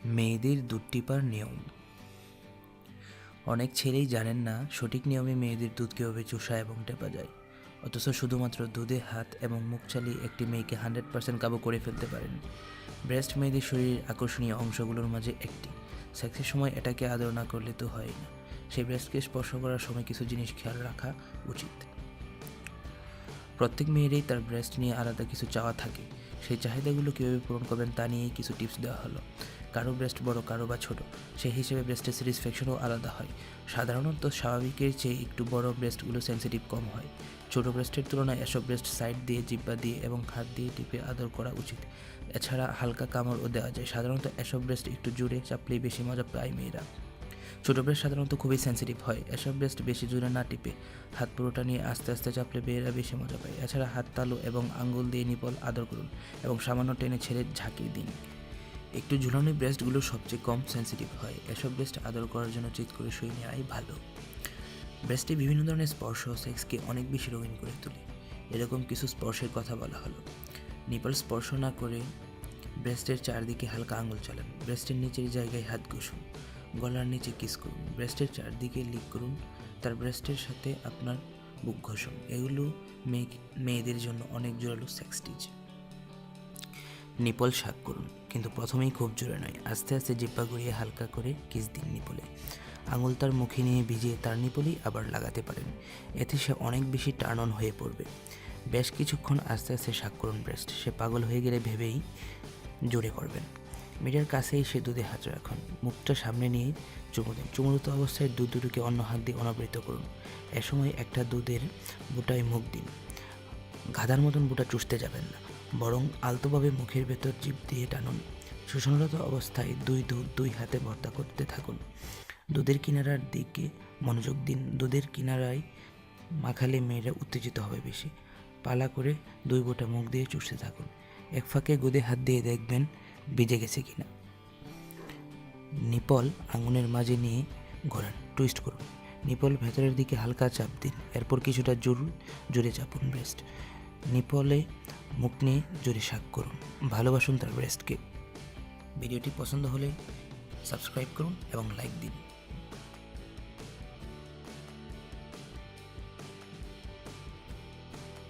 মেয়েদের দুধ টিপার নিয়ম। অনেক ছেলেই জানেন না সঠিক নিয়মে মেয়েদের দুধ কীভাবে চুষা এবং টেপা যায়, অথচ শুধুমাত্র দুধে হাত এবং মুখ চালিয়ে একটি মেয়েকে 100% কাবু করে ফেলতে পারেন। ব্রেস্ট মেয়েদের শরীরের আকর্ষণীয় অংশগুলোর মাঝে একটি। সেক্সের সময় এটাকে আদর না করলে তো হয় না। সেই ব্রেস্টকে স্পর্শ করার সময় কিছু জিনিস খেয়াল রাখা উচিত। প্রত্যেক মেয়েরই তার ব্রেস্ট নিয়ে আলাদা কিছু চাওয়া থাকে। সেই চাহিদাগুলো কীভাবে পূরণ করবেন তা নিয়েই কিছু টিপস দেওয়া হলো। কারো ব্রেস্ট বড়, কারো বা ছোটো, সেই হিসেবে ব্রেস্টের স্যাটিসফ্যাকশনও আলাদা হয়। সাধারণত স্বাভাবিকের চেয়ে একটু বড় ব্রেস্টগুলো সেন্সিটিভ কম হয়। ছোটো ব্রেস্টের তুলনায় এসব ব্রেস্ট সাইড দিয়ে, জিহ্বা দিয়ে এবং হাত দিয়ে টিপে আদর করা উচিত। এছাড়া হালকা কামড়ও দেওয়া যায়। সাধারণত এসব ব্রেস্ট একটু জোরে চাপলেই বেশি মজা পায় মেয়েরা। ছোটো ব্রেস্ট সাধারণত খুবই সেন্সিটিভ হয়। এসব ব্রেস্ট বেশি জোরে না টিপে হাত পুরোটা নিয়ে আস্তে আস্তে চাপলে মেয়েরা বেশি মজা পায়। এছাড়া হাত তালু এবং আঙ্গুল দিয়ে নিপল আদর করুন এবং সামান্য টেনে ছেড়ে ঝাঁকিয়ে দিন। একটু ঝুলানো ব্রেস্টগুলো সবচেয়ে কম সেন্সিটিভ হয়। এসব ব্রেস্ট আদর করার জন্য চিৎ করে শুয়ে নেওয়াই ভালো। ব্রেস্টে বিভিন্ন ধরনের স্পর্শ সেক্সকে অনেক বেশি রঙিন করে তোলে। এরকম কিছু স্পর্শের কথা বলা হলো। নিপল স্পর্শ না করে ব্রেস্টের চারদিকে হালকা আঙুল চালান। ব্রেস্টের নিচের জায়গায় হাত ঘষুন। গলার নিচে কিস করুন। ব্রেস্টের চারদিকে লিক করুন। তার ব্রেস্টের সাথে আপনার বুক ঘষুন। এগুলো মেয়েদের জন্য অনেক জোরালো সেক্স টিজ। নিপল শাক করুন, কিন্তু প্রথমেই খুব জোরে নয়। আস্তে আস্তে জিহ্বা ঘুরিয়ে হালকা করে কিস দিন নিপলে। আঙুল তার মুখে নিয়ে ভিজিয়ে তার নিপলেই আবার লাগাতে পারেন। এতে সে অনেক বেশি টার্ন অন হয়ে পড়বে। বেশ কিছুক্ষণ আস্তে আস্তে শাক করুন ব্রেস্ট। সে পাগল হয়ে গেলে ভেবেই জোরে করবেন। মেয়েটার কাছেই সে দুধে হাত রাখুন। মুখটা সামনে নিয়ে চুমু দিন। চুমুরত অবস্থায় দুধ দুটোকে অন্য হাত দিয়ে অনাবৃত করুন। এ সময় একটা দুধের বুটায় মুখ দিন। গাধার মতন বুটা চুষতে যাবেন না, বরং আলতোভাবে মুখের ভেতর জিভ দিয়ে টানুন। শোষণরত অবস্থায় দুধ দুই হাতে ভর্তা করতে থাকুন। দুধের কিনারার দিকে মনোযোগ দিন। দুধের কিনারায় মাখালে মেয়েরা উত্তেজিত হবে বেশি। পালা করে দুই বোটা মুখ দিয়ে চুষতে থাকুন। এক ফাঁকে গুদে হাত দিয়ে দেখবেন ভিজে গেছে কিনা। নিপল আঙুলের মাঝে নিয়ে ঘোরান, টুইস্ট করুন। নিপল ভেতরের দিকে হালকা চাপ দিন। এরপর কিছুটা জোরে চাপুন ব্রেস্ট। নিপলে মুখ নিয়ে জোরে শাক করুন। ভালোবাসুন তার ব্রেস্টকে। ভিডিওটি পছন্দ হলে সাবস্ক্রাইব করুন এবং লাইক দিন।